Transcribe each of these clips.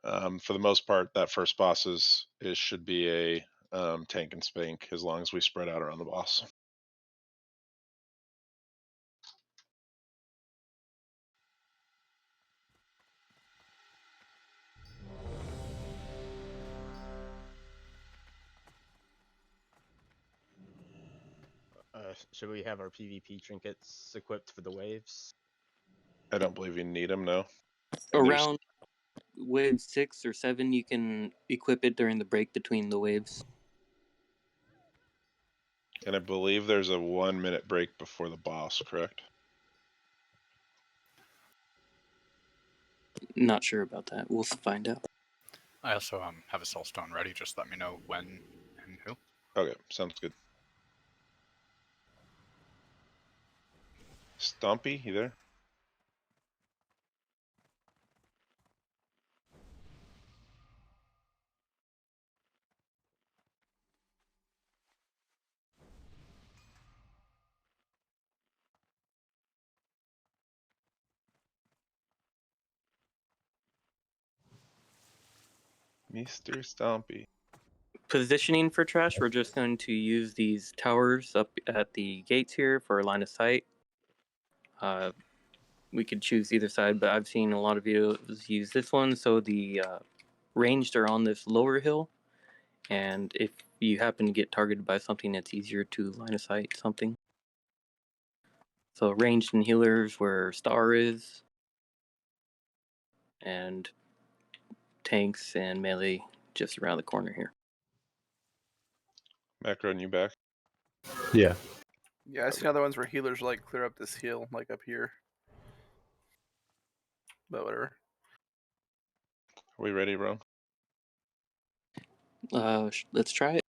For the most part, that first boss is should be a tank and spank as long as we spread out around the boss. Should we have our PvP trinkets equipped for the waves? I don't believe you need them, no. Around wave 6 or 7, you can equip it during the break between the waves. And I believe there's a 1-minute break before the boss, correct? Not sure about that. We'll find out. I also have a soul stone ready. Just let me know when and who. Okay, sounds good. Stompy, you there? Mr. Stompy. Positioning for trash, we're just going to use these towers up at the gates here for line of sight. We could choose either side, but I've seen a lot of videos use this one, so the ranged are on this lower hill, and if you happen to get targeted by something, it's easier to line of sight something. So ranged and healers where Star is, and tanks and melee just around the corner here. Macro, and you back? Yeah. Yeah, I seen other ones where healers like clear up this hill, like up here. But whatever. Are we ready, bro? Let's try it.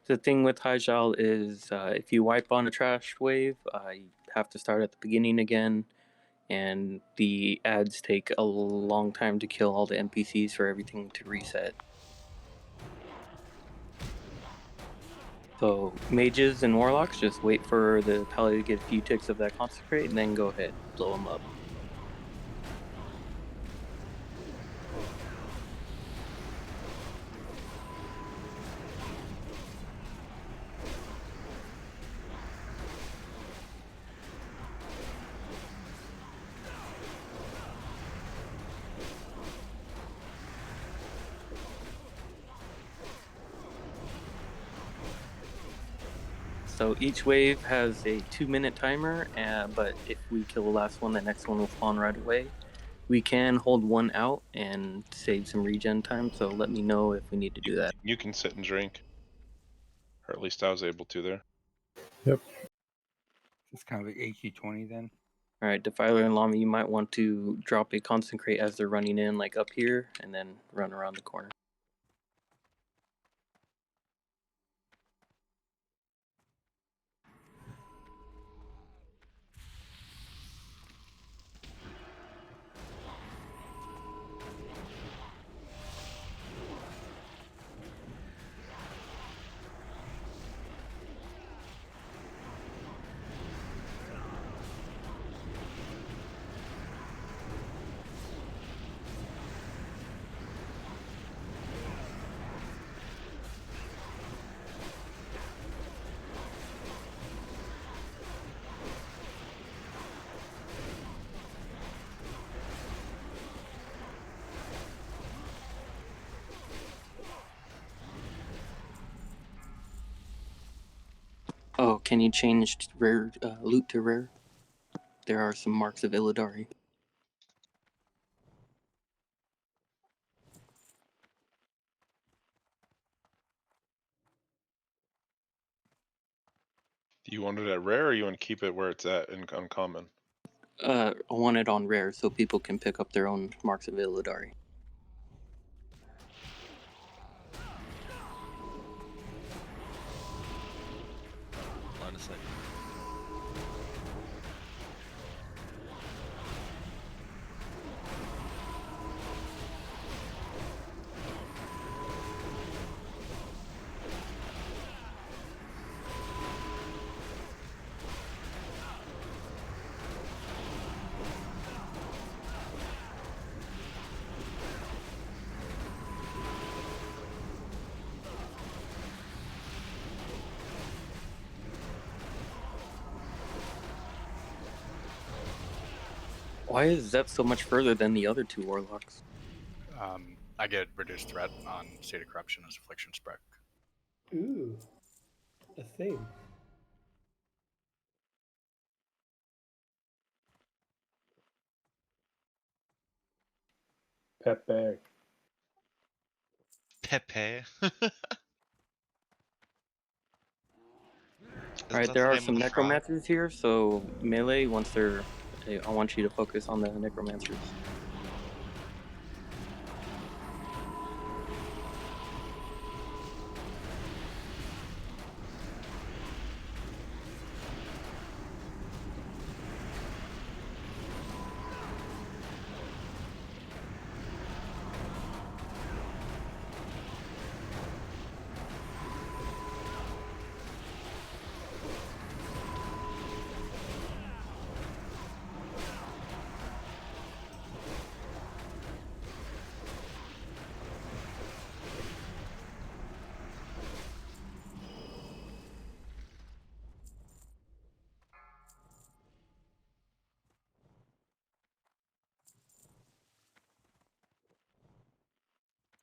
The thing with Hyjal is if you wipe on a trash wave, you have to start at the beginning again, and the ads take a long time to kill all the NPCs for everything to reset. So mages and warlocks, just wait for the paladin to get a few ticks of that consecrate, and then go ahead, blow them up. So each wave has a 2-minute timer, but if we kill the last one, the next one will spawn right away. We can hold one out and save some regen time, so let me know if we need to do that. You can sit and drink. Or at least I was able to there. Yep. It's kind of like AQ20 then. Alright, Defiler and Llama, you might want to drop a consecrate as they're running in, like up here, and then run around the corner. Oh, can you change rare loot to rare? There are some marks of Illidari. Do you want it at rare or you want to keep it where it's at in uncommon? I want it on rare so people can pick up their own marks of Illidari. Line of sight. Why is Zep so much further than the other two warlocks? I get reduced threat on State of Corruption as Affliction Spec. Ooh, a thing. Pepe. Pepe. Alright, there are some necromancers here, so melee, once they're... I want you to focus on the necromancers.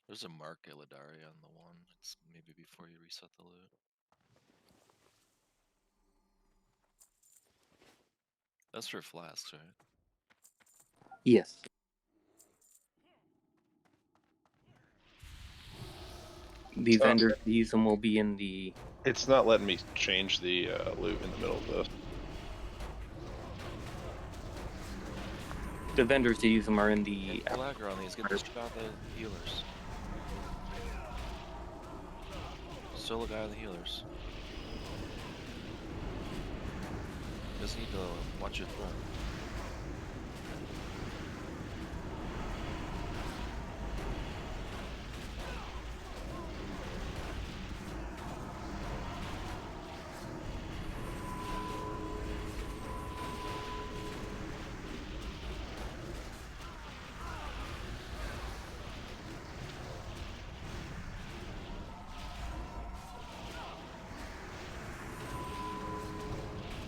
There's a Mark Illidari on the one. It's maybe before you reset the loot. That's for flasks, right? Yes. The vendors that use them will be in the... It's not letting me change the loot in the middle of this. The vendors that use them are in the... Yeah, Flagger on these. Get this guy the healers. Still a guy on the healers. Just need to watch your throw.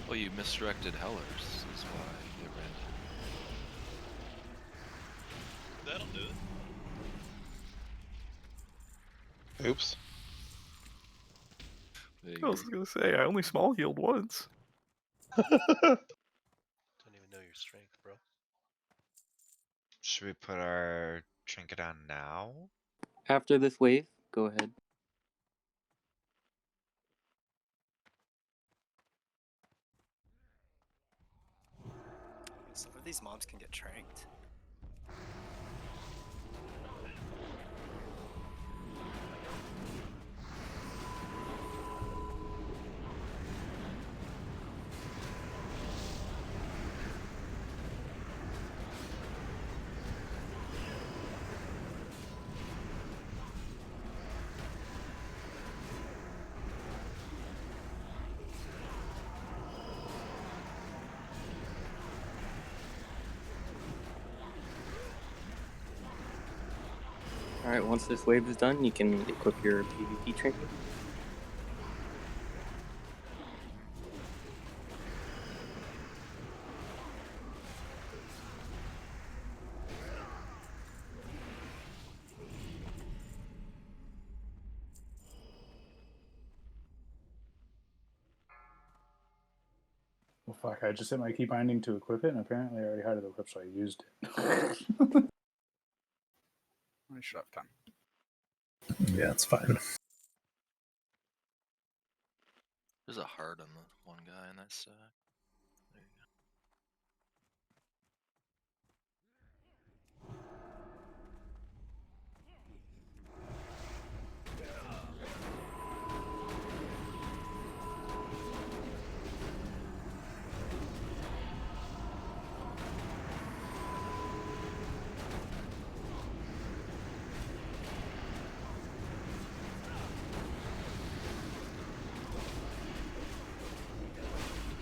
Oh, you misdirected Hellers, is why they ran. That'll do it. Oops. There you I was go. gonna say I only small healed once. Don't even know your strength, bro. Should we put our trinket on now? After this wave, go ahead. Some of these mobs can get tranked. Alright, once this wave is done, you can equip your PvP trinket. Well, fuck, I just hit my key binding to equip it, and apparently I already had it equipped, so I used it. I should have time. Yeah, it's fine. There's a heart on the one guy in that stack. There you go.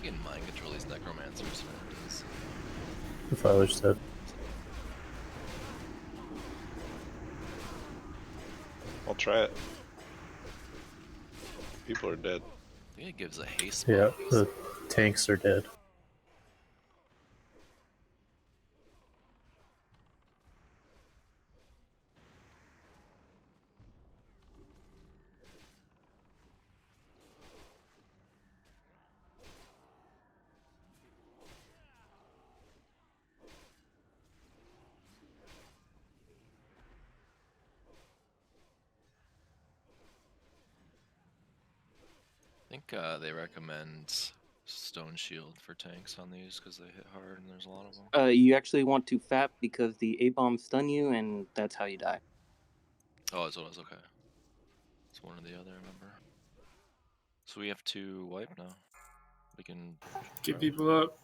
You can mind control these necromancers. Man. The father said. I'll try it. People are dead. I think it gives a haste. Yeah, bonus. the tanks are dead. think they recommend stone shield for tanks on these because they hit hard and there's a lot of them. You actually want to FAP because the A-bombs stun you, and that's how you die. Oh, that's what it was. Okay. It's one or the other, remember? So we have to wipe now. We can Get people up.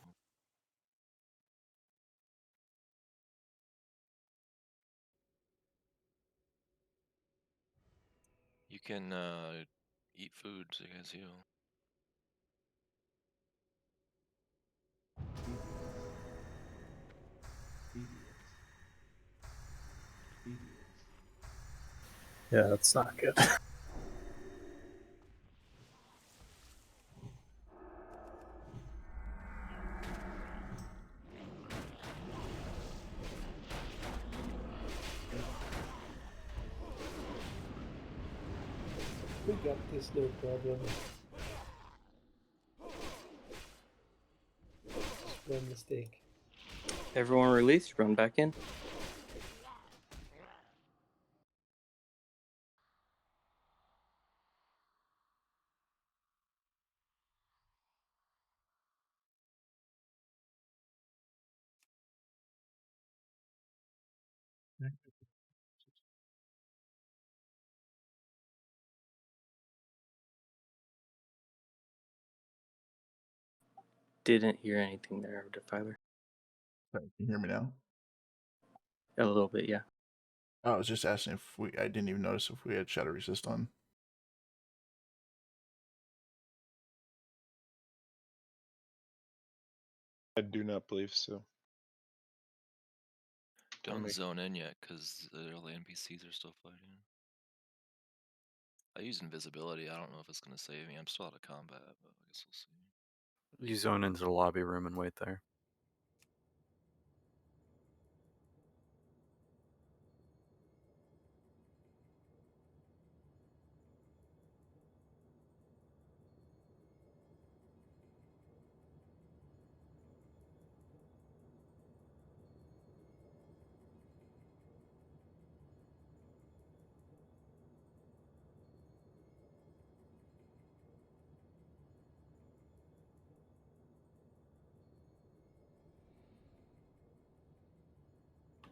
You can eat food so you guys heal. Yeah, that's not good. We got this, no problem. Just one mistake. Everyone release, run back in. Didn't hear anything there, Defiler. Can you hear me now? A little bit, yeah. I was just asking if I didn't even notice if we had shadow resist on. I do not believe so. Don't zone in yet because all the NPCs are still fighting. I use invisibility. I don't know if it's going to save me. I'm still out of combat, but I guess we'll see. You zone into the lobby room and wait there.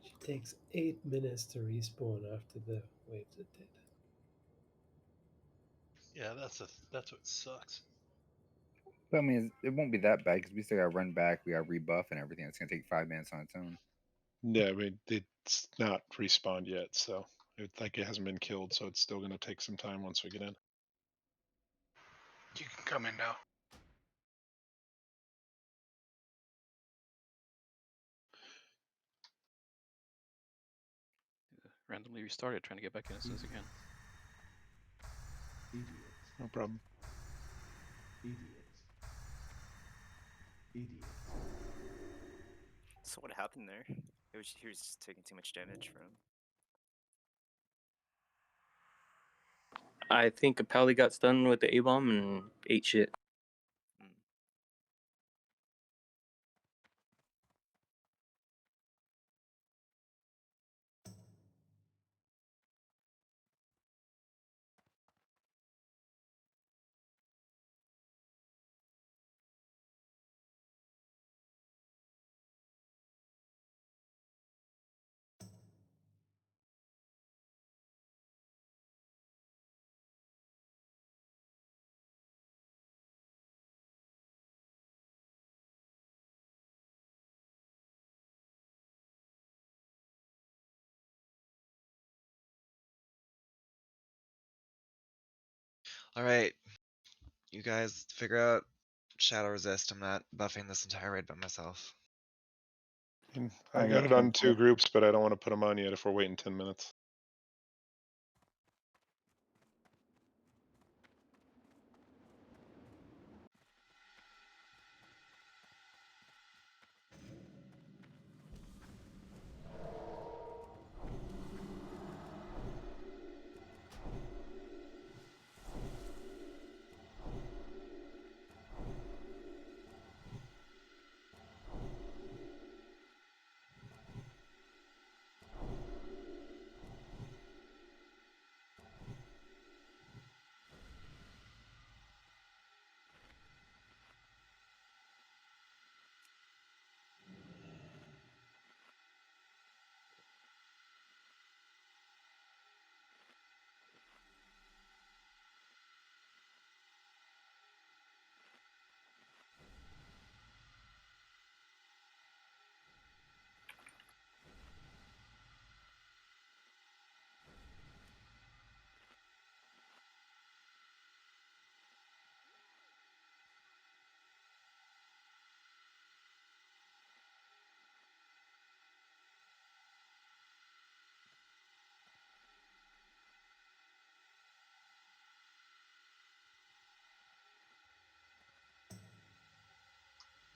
It takes 8 minutes to respawn after the waves it did. Yeah, that's what sucks. But I mean, it won't be that bad because we still got to run back, we got to rebuff and everything. It's gonna take 5 minutes on its own. Yeah, I mean, it's not respawned yet, so it hasn't been killed, so it's still going to take some time once we get in. You can come in now. Randomly restarted, trying to get back in as soon as I can. No problem. So what happened there? He was just taking too much damage from. I think a Pally got stunned with the A-bomb and ate shit. Alright. You guys figure out shadow resist. I'm not buffing this entire raid by myself. I got it on 2 groups, but I don't want to put them on yet if we're waiting 10 minutes.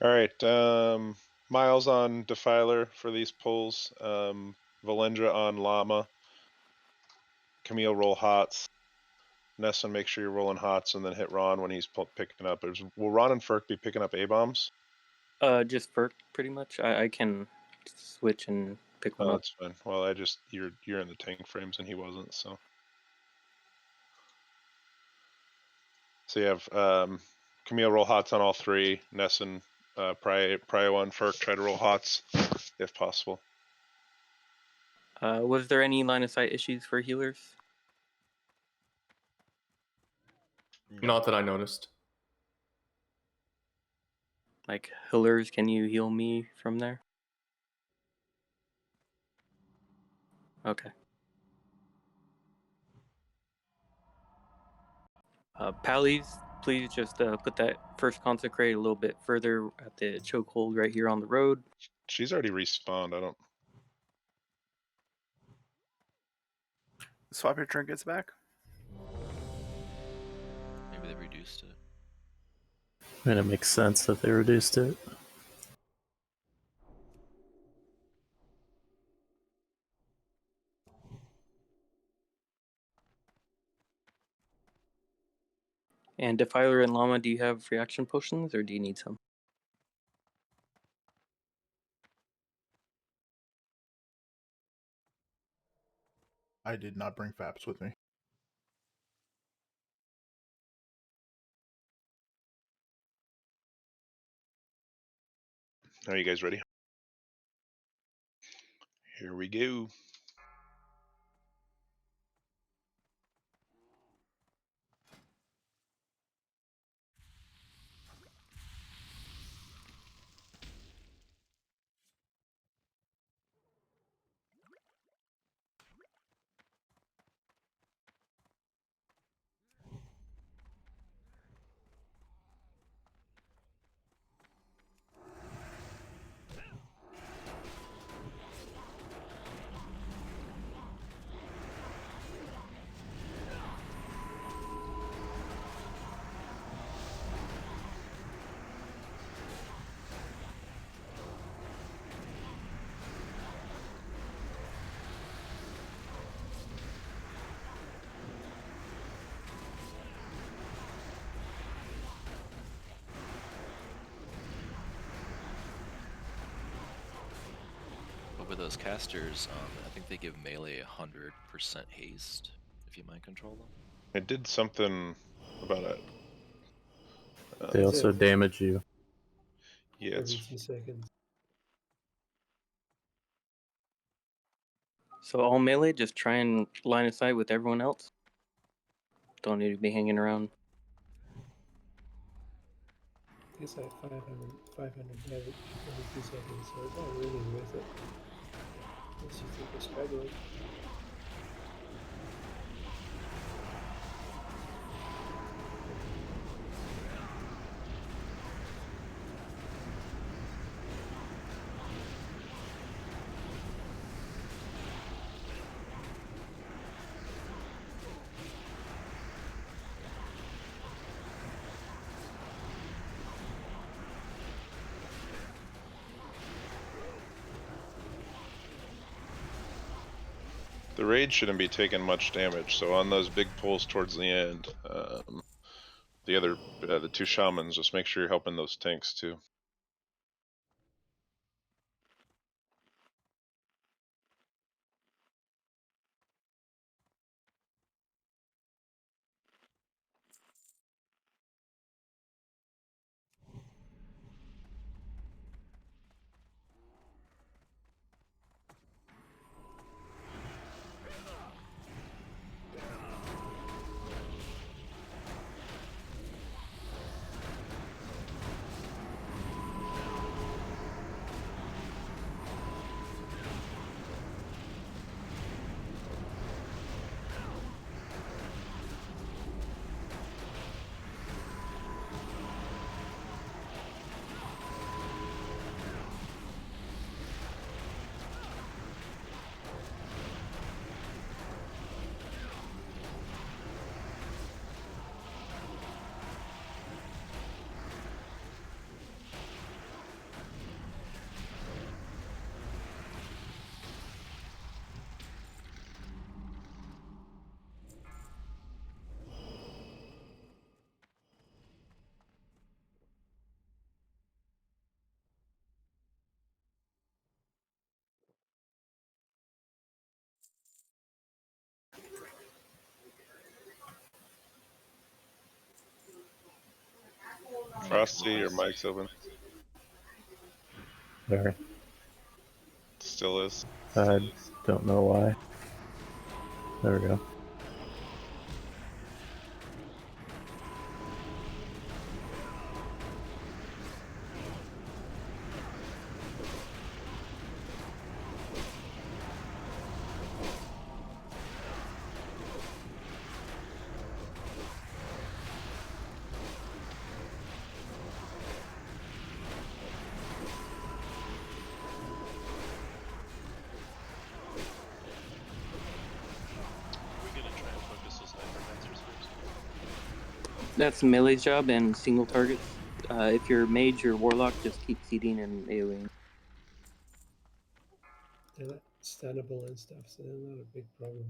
All right. Miles on Defiler for these pulls. Valendra on Llama. Camille roll hots. Nessun, make sure you're rolling hots, and then hit Ron when he's picking up. Will Ron and Ferk be picking up A-bombs? Just Ferk, pretty much. I can switch and pick one Oh, up. that's fine. Well, you're in the tank frames and he wasn't, so. So you have Camille roll hots on all three. Nessun, Prio and Ferk try to roll hots if possible. Was there any line of sight issues for healers? Not that I noticed. Like, healers, can you heal me from there? Okay. Pallies, please just put that first consecrate a little bit further at the chokehold right here on the road. She's already respawned. I don't. Swap your trinkets back. Maybe they reduced it. And it makes sense that they reduced it. And Defiler and Llama, do you have reaction potions or do you need some? I did not bring Faps with me. Are you guys ready? Here we go. But with those casters, I think they give melee 100% haste if you mind control them. It did something about it. They also damage you. Yeah, Every it's 2 seconds. So all melee, just try and line of sight with everyone else. Don't need to be hanging around. I guess I have 500 damage every 2 seconds, so it's not really worth it. Unless you think we're struggling. the raid shouldn't be taking much damage. So on those big pulls towards the end, the two shamans, just make sure you're helping those tanks too. Frosty, your mic's open. Sorry. Still is. I don't know why. There we go. We're gonna try and focus those necromancers first. That's Melee's job and single targets. If you're mage or warlock, just keep seeding and AoEing. They're like standable and stuff, so they're not a big problem.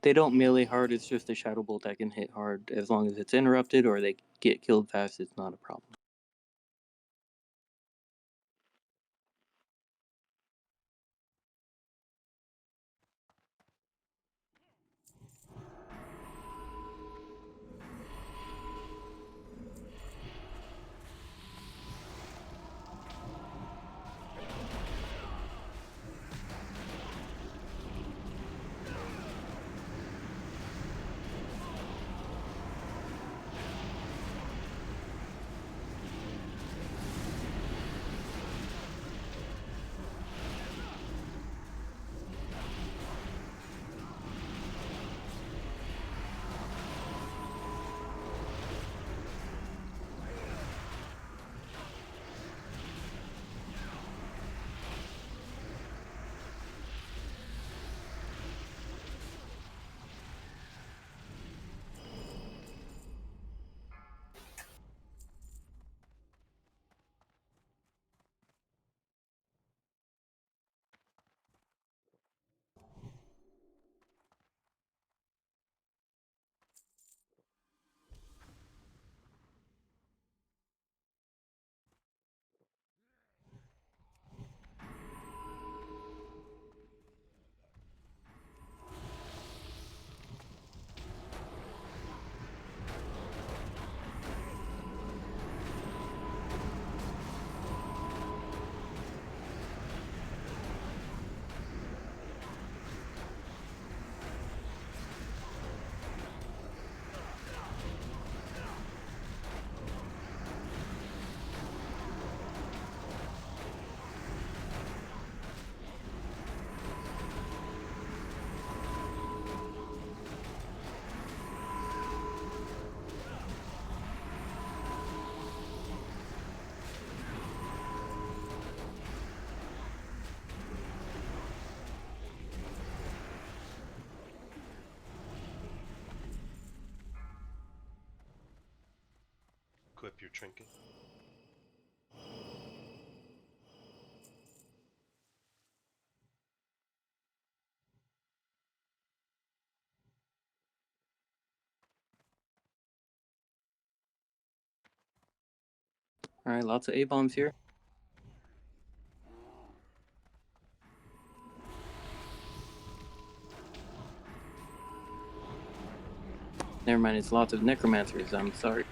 They don't melee hard, it's just a shadow bolt that can hit hard. As long as it's interrupted or they get killed fast, it's not a problem. Equip your trinket. Alright, lots of A-bombs here. Never mind, it's lots of necromancers, I'm sorry.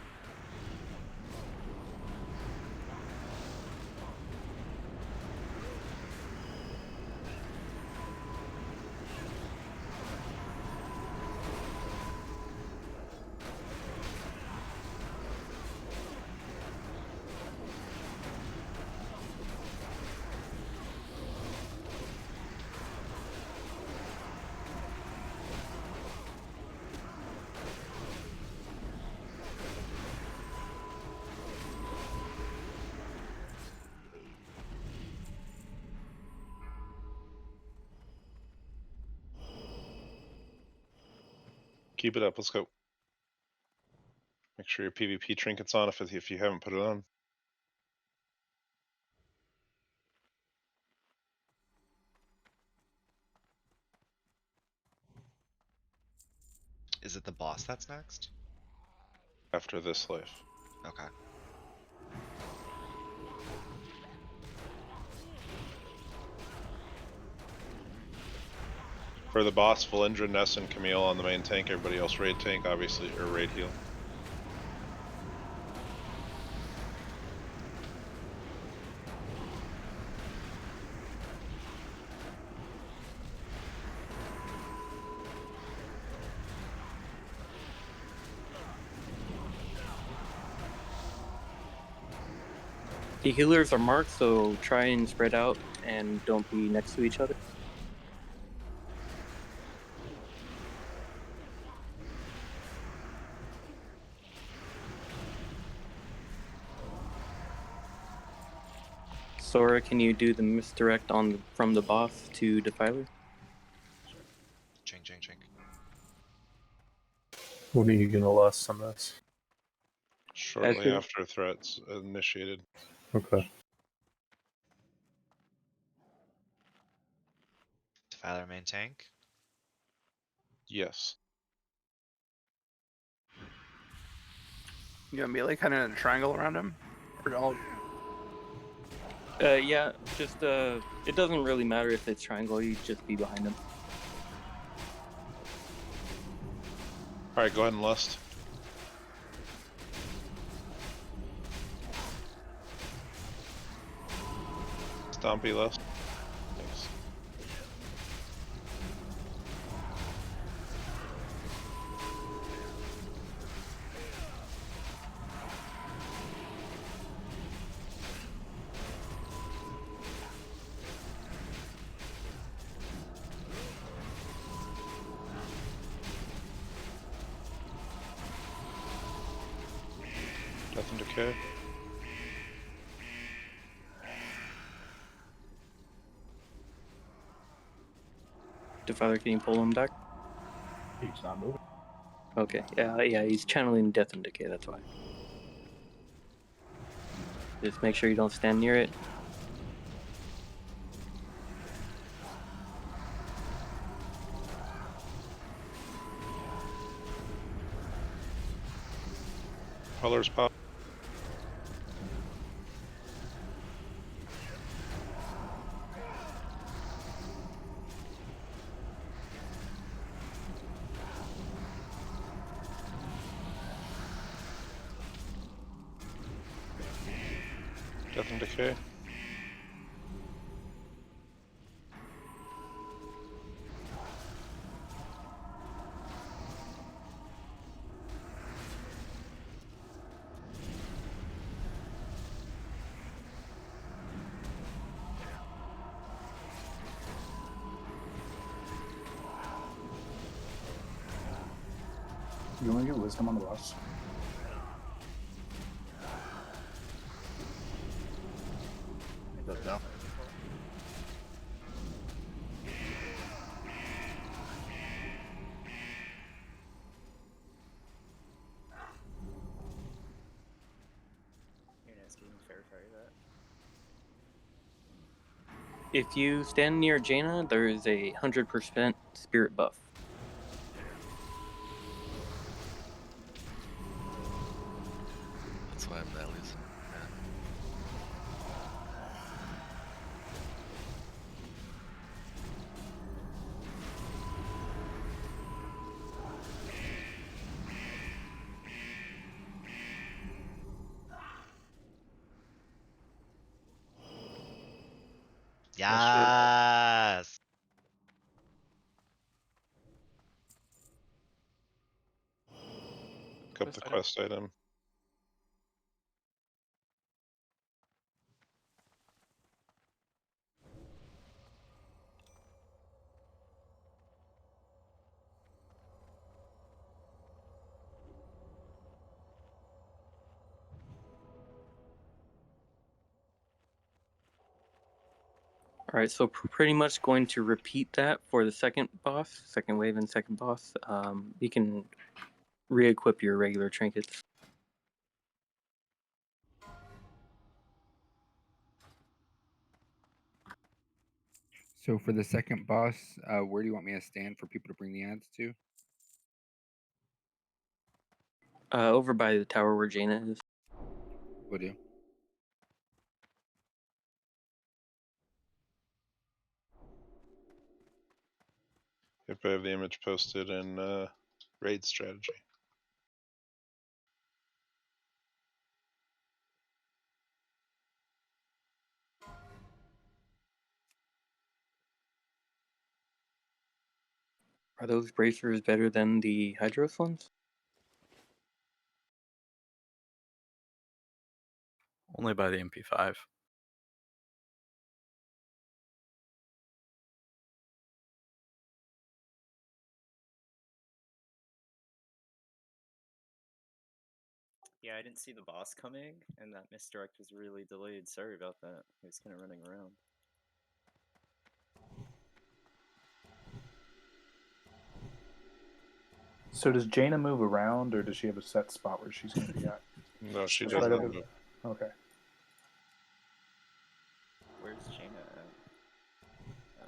Keep it up. Let's go. Make sure your PvP trinket's on if you haven't put it on. Is it the boss that's next? After this life. Okay. For the boss, Valindra, Ness, and Camille on the main tank. Everybody else raid tank, obviously, or raid heal. The healers are marked, so try and spread out and don't be next to each other. Sora, can you do the misdirect from the boss to Defiler? Chink, chink, chink. When are you gonna last on this? Shortly after threats initiated. Okay. Defiler main tank. Yes. You gonna be like kind of in a triangle around him, or all? Yeah, just it doesn't really matter if it's triangle. You just be behind him. All right, go ahead and lust. Stompy lust. Thanks. Death and decay. Defiler, can you pull him back? He's not moving. Okay, yeah, he's channeling Death and Decay, that's why. Just make sure you don't stand near it. Colors pop. Death and decay. You want to get wisdom on the boss? No. You're not asking fair fire that. If you stand near Jaina, there is a 100% spirit buff. That's why I'm not losing. Yes. Pick up the quest item. Alright, so pretty much going to repeat that for the second boss, second wave and second boss. You can re-equip your regular trinkets. So for the second boss, where do you want me to stand for people to bring the ads to? Over by the tower where Jaina is. Will do. Yep, I have the image posted in raid strategy. Are those bracers better than the Hydros ones? Only by the MP5. Yeah, I didn't see the boss coming, and that misdirect was really delayed. Sorry about that. He was kind of running around. So does Jaina move around, or does she have a set spot where she's going to be at? No, she Right doesn't over move. Okay. Where's Jaina at? Oh,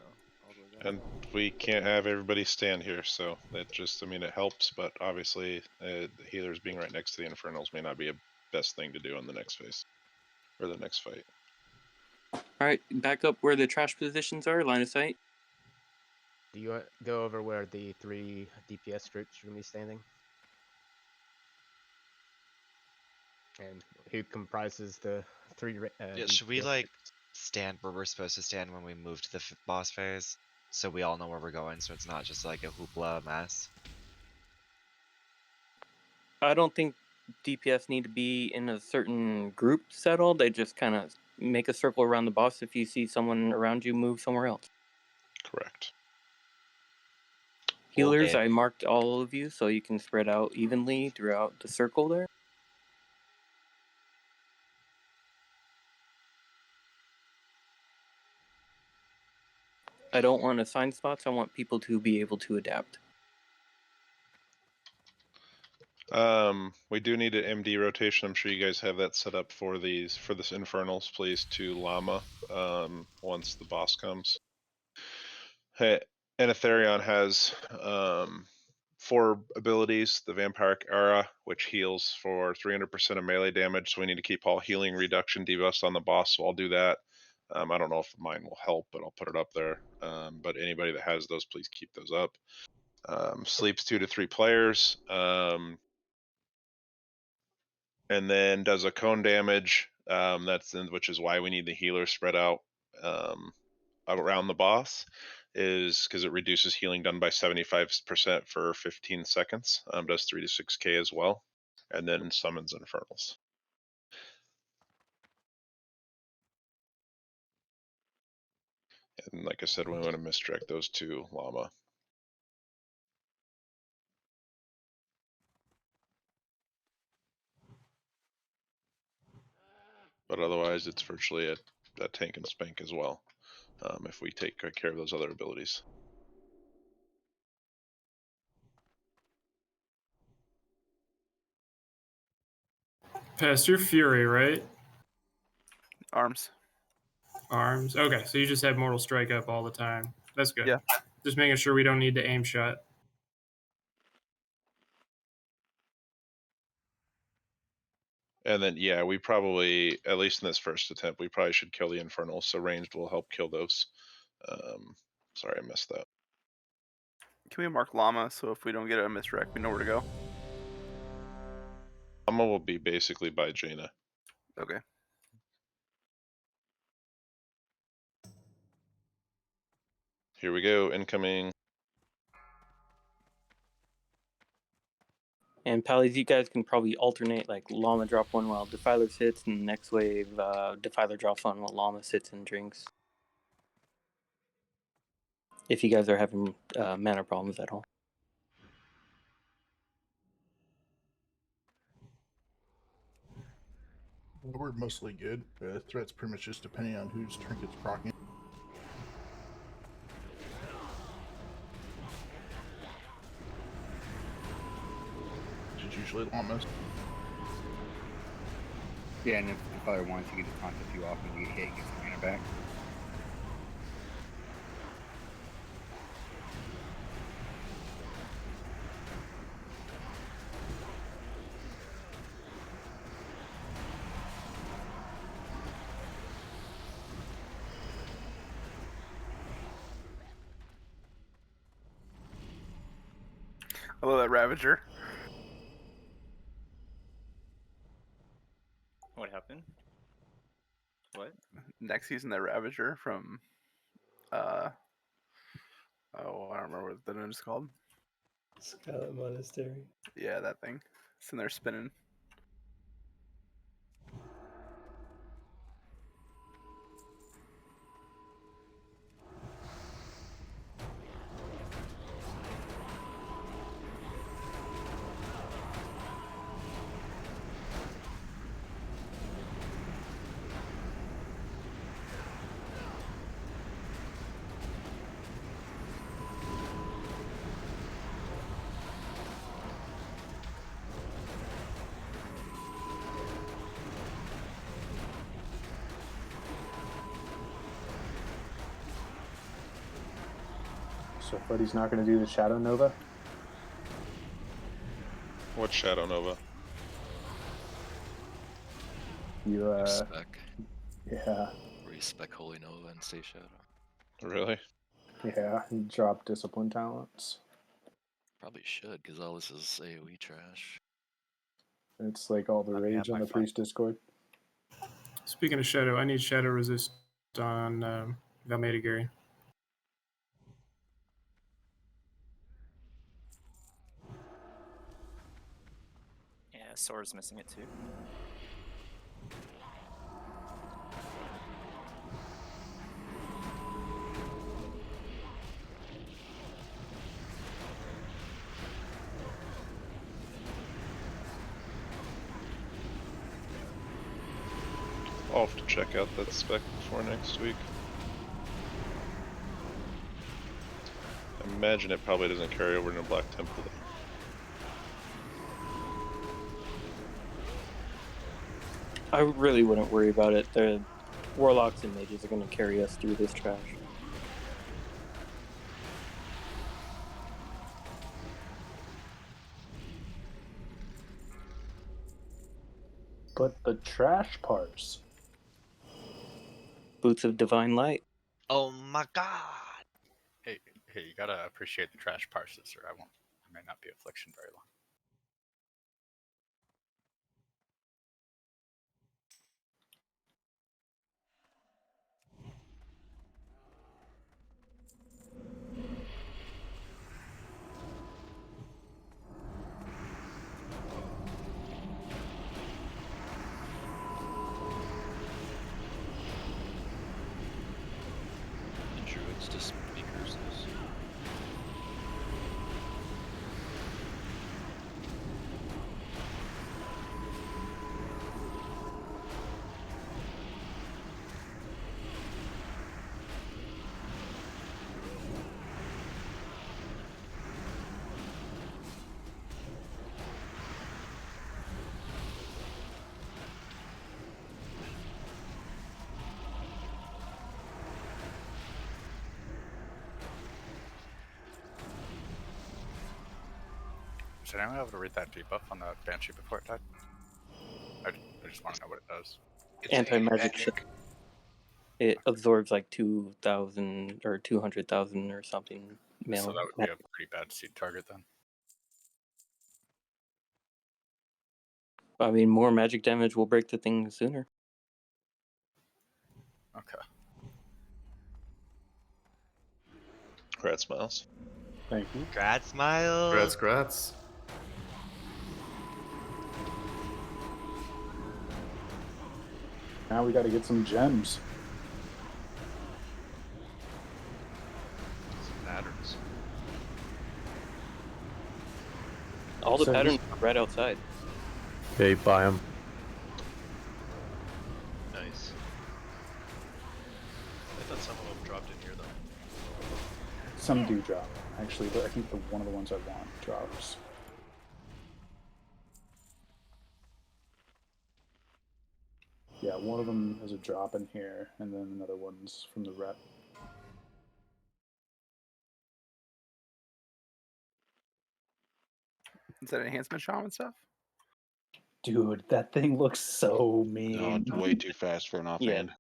all the way back. And we can't have everybody stand here, so that just, I mean, it helps, but obviously the healers being right next to the Infernals may not be a best thing to do in the next phase, or the next fight. Alright, back up where the trash positions are, line of sight. Do you go over where the 3 DPS groups are going to be standing? And who comprises the 3 Yeah, DPS should we like groups? stand where we're supposed to stand when we move to the boss phase, so we all know where we're going, so it's not just like a hoopla mess? I don't think DPS need to be in a certain group settled. They just kind of make a circle around the boss. If you see someone around you, move somewhere else. Correct. Healers, Okay. I marked all of you so you can spread out evenly throughout the circle there. I don't want assigned spots. I want people to be able to adapt. We do need an MD rotation. I'm sure you guys have that set up for this Infernals, please, to Llama once the boss comes. Hey, and Etherion has 4 abilities: the Vampiric Aura, which heals for 300% of melee damage, so we need to keep all healing reduction debuffs on the boss, so I'll do that. I don't know if mine will help, but I'll put it up there. But anybody that has those, please keep those up. Sleeps 2 to 3 players. And then does a cone damage. Which is why we need the healer spread out around the boss, is because it reduces healing done by 75% for 15 seconds. Does 3 to 6k as well, and then summons Infernals. And like I said, we want to misdirect those to Llama. But otherwise, it's virtually a tank and spank as well, if we take care of those other abilities. Past your Fury, right? Arms. Arms. Okay, so you just have Mortal Strike up all the time. That's good. Yeah. Just making sure we don't need to aim shot. And then, yeah, we probably, at least in this first attempt, we probably should kill the Infernals, so ranged will help kill those. Sorry, I missed that. Can we mark Llama so if we don't get a misdirect, we know where to go? Llama will be basically by Jaina. Okay. Here we go, incoming. And Pallies, you guys can probably alternate, like Llama drop one while Defiler sits, and the next wave, Defiler drops one while Llama sits and drinks. If you guys are having mana problems at all. We're mostly good. Threat's pretty much just depending on whose trinket's proccing. Which is usually Llamas. Yeah, and if the player wants, he can just contact you off and you get hit and get some mana back. I love that Ravager. What happened? What? Next season, that Ravager from, I don't remember what the name is called. Scarlet Monastery. Yeah, that thing. It's in there spinning. So Freddy's not going to do the Shadow Nova? What Shadow Nova? You, Spec. yeah. Where you spec Holy Nova and stay Shadow. Really? Yeah, you drop Discipline talents. Probably should, because all this is AoE trash. It's like all the rage on the Priest Discord. Speaking of Shadow, I need Shadow Resist on Valmeda Gary. Yeah, Sora's missing it too. I'll have to check out that spec before next week. I imagine it probably doesn't carry over into Black Temple though. I really wouldn't worry about it. The warlocks and mages are going to carry us through this trash. But the trash parts. Boots of Divine Light. Oh my god! Hey, you gotta appreciate the trash parses, or I may not be Affliction very long. The druids to speakers. Should anyone be able to read that debuff on the Banshee before it died? I just want to know what it does. Anti-magic ship. It absorbs like 2,000 or 200,000 or something. So that would be a pretty bad seed target then. I mean, more magic damage will break the thing sooner. Okay. Congrats, Miles. Thank you. Congrats, Miles. Congrats. Now we got to get some gems. Some patterns. All the So patterns are right outside. Yeah, you buy them. Nice. I thought some of them dropped in here though. Some do drop, actually, but I think one of the ones I want drops. Yeah, one of them is a drop in here, and then another one's from the rep. Is that enhancement shaman stuff? Dude, that thing looks so mean. No, it's way too fast for an offhand.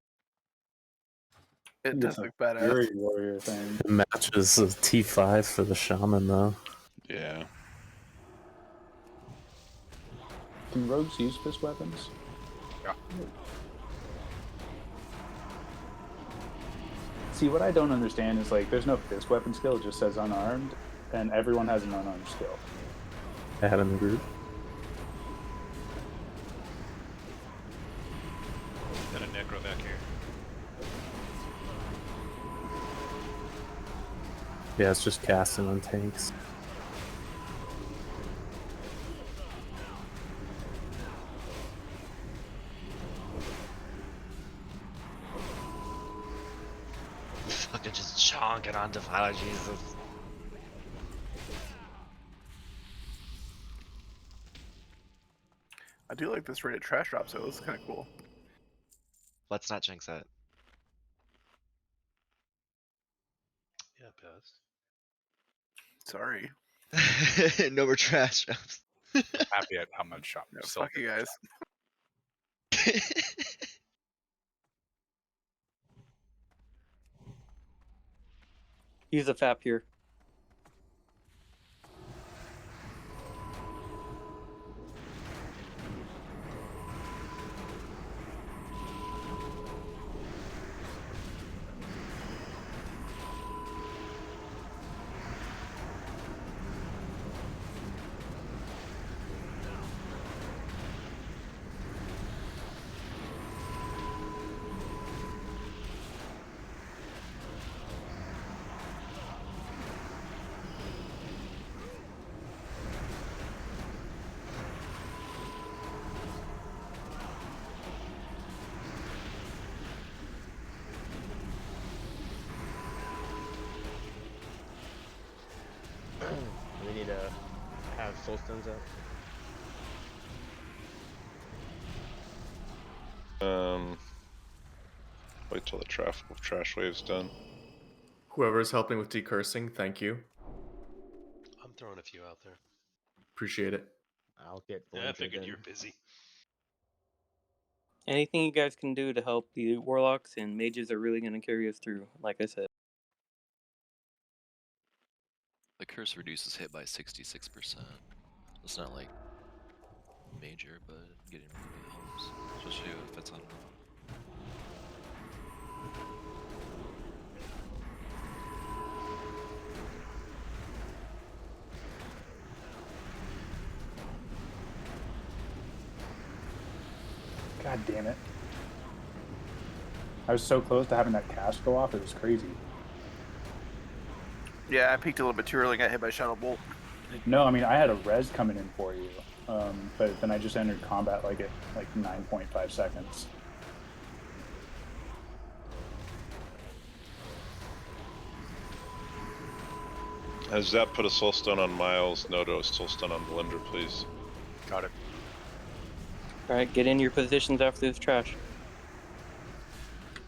It does look badass. Fury warrior thing. It matches a T5 for the shaman, though. Yeah. Can rogues use fist weapons? Yeah. See, what I don't understand is, like, there's no fist weapon skill, it just says unarmed, and everyone has an unarmed skill. Add in the group. Got a necro back here. Yeah, it's just casting on tanks. Fucking just chonking on Defiler, Jesus. I do like this rated trash drop, so this is kind of cool. Let's not jinx it. Yeah, pass. Sorry. No more trash drops. Happy at how much shop. No, Still fuck you guys. Use a FAP here. We need to have soulstones up. Wait till the trash wave's done. Whoever's helping with decursing, thank you. I'm throwing a few out there. Appreciate it. I'll get. Yeah, I figured you're busy. Anything you guys can do to help the warlocks and mages are really going to carry us through, like I said. The curse reduces hit by 66%. It's not like major, but getting rid of it helps, especially if it's on. God damn it. I was so close to having that cast go off, it was crazy. Yeah, I peeked a little bit too early and got hit by Shadow Bolt. No, I mean, I had a res coming in for you, but then I just entered combat at 9.5 seconds. Has Zap put a soulstone on Miles? No to a soulstone on Valendra, please. Got it. Alright, get in your positions after this trash.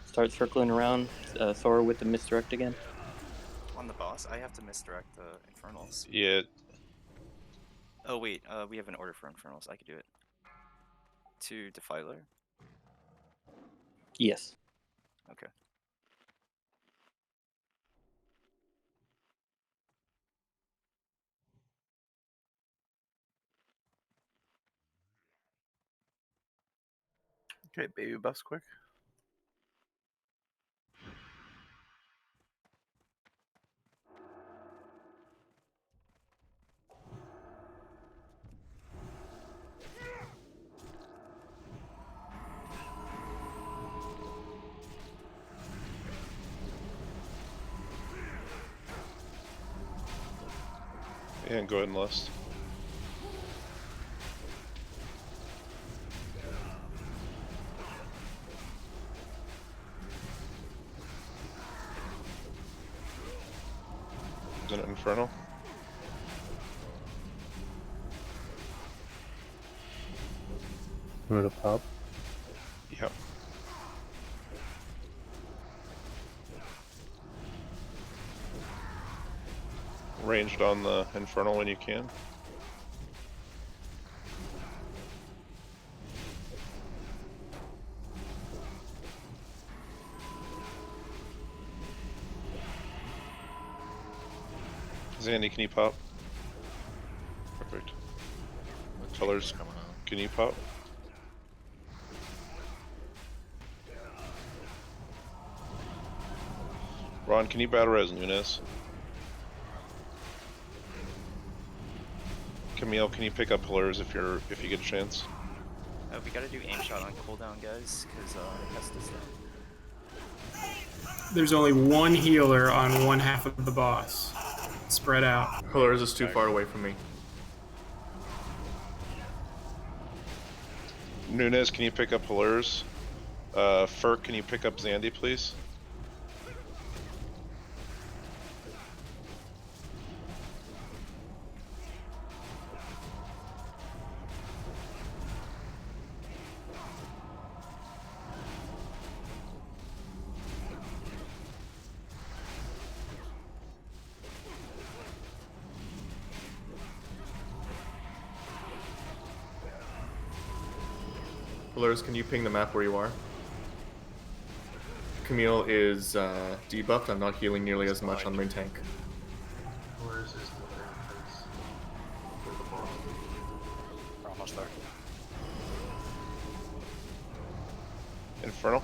Start circling around. Sora with the misdirect again. On the boss, I have to misdirect the Infernals. Yeah. Oh wait, we have an order for Infernals. I could do it. To Defiler? Yes. Okay. Okay, baby buffs quick. Yeah, go ahead and list. Isn't it Infernal? Want me to pop? Yep. Ranged on the Infernal when you can. Zandy, can you pop? Perfect. Colors, can you pop? Ron, can you battle res Nunes? Camille, can you pick up pillars if you get a chance? We gotta do aim shot on cooldown, guys, because Pest is down. There's only one healer on one half of the boss. Spread out. Pillars is too far away from me. Nunes, can you pick up pillars? Furk, can you pick up Zandy, please? Blurs, can you ping the map where you are? Camille is debuffed. I'm not healing nearly as much on main tank. Where is this We're almost there. Infernal.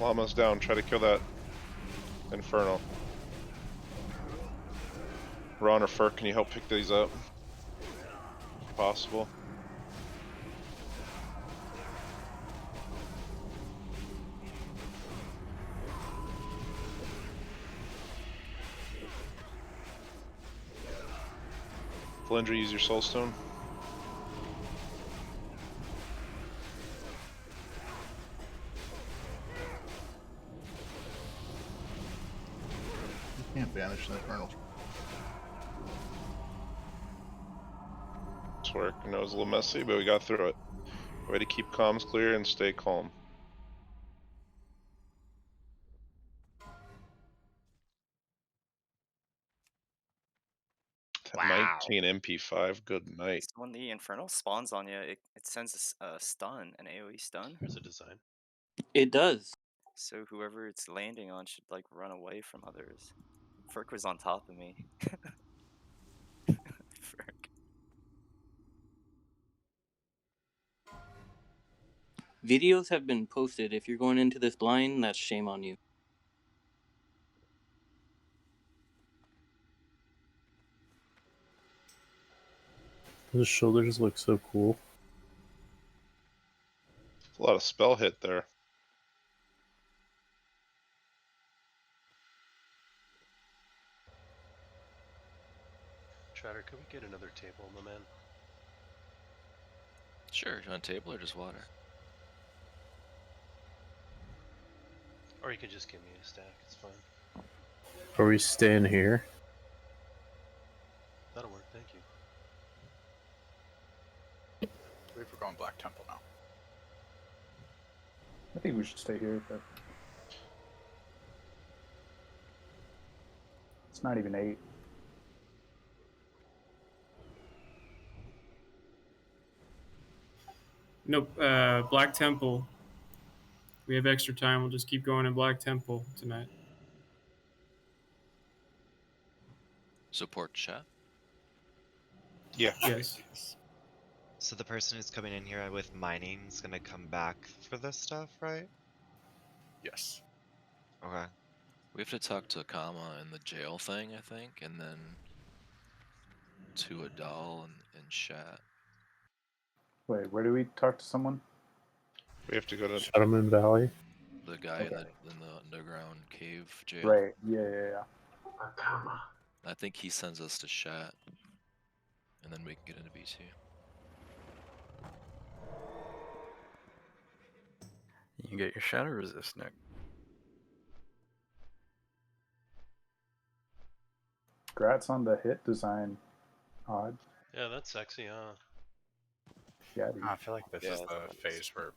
Llama's down. Try to kill that Infernal. Ron or Fur, can you help pick these up? If possible. Valendra, use your soulstone. You can't banish the Infernals. It's work. I know it was a little messy, but we got through it. Way to keep comms clear and stay calm. That Wow. 19 MP5, good night. So when the Infernal spawns on you, it sends a stun, an AoE stun. There's a design. It does. So whoever it's landing on should like run away from others. Ferk was on top of me. Ferk. Videos have been posted. If you're going into this blind, that's shame on you. Those shoulders look so cool. A lot of spell hit there. Trotter, could we get another table, my man? Sure, on table or just water? Or you could just give me a stack, it's fine. Are we staying here? That'll work, thank you. I believe we're going Black Temple now. I think we should stay here, but it's not even 8. Nope. Black Temple. We have extra time. We'll just keep going in Black Temple tonight. Support chat. Yeah. Yes. So the person who's coming in here with mining is gonna come back for this stuff, right? Yes. Okay. We have to talk to Kama in the jail thing, I think, and then to Adal and Shat. Wait, where do we talk to someone? We have to go to Shadowmoon Valley. The guy Okay. in the underground cave jail. Right. Yeah. I think he sends us to Shat, and then we can get into B2. You can get your shadow resist, Nick. Congrats on the hit design, Odd. Yeah, that's sexy, huh? Yeah. I feel like this is the phase where,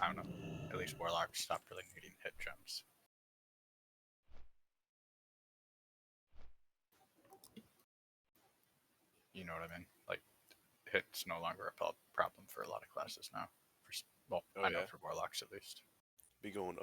I don't know, at least Warlocks stopped really needing hit gems. You know what I mean? Like, hit's no longer a problem for a lot of classes now. Well, I know for Warlocks at least. Be going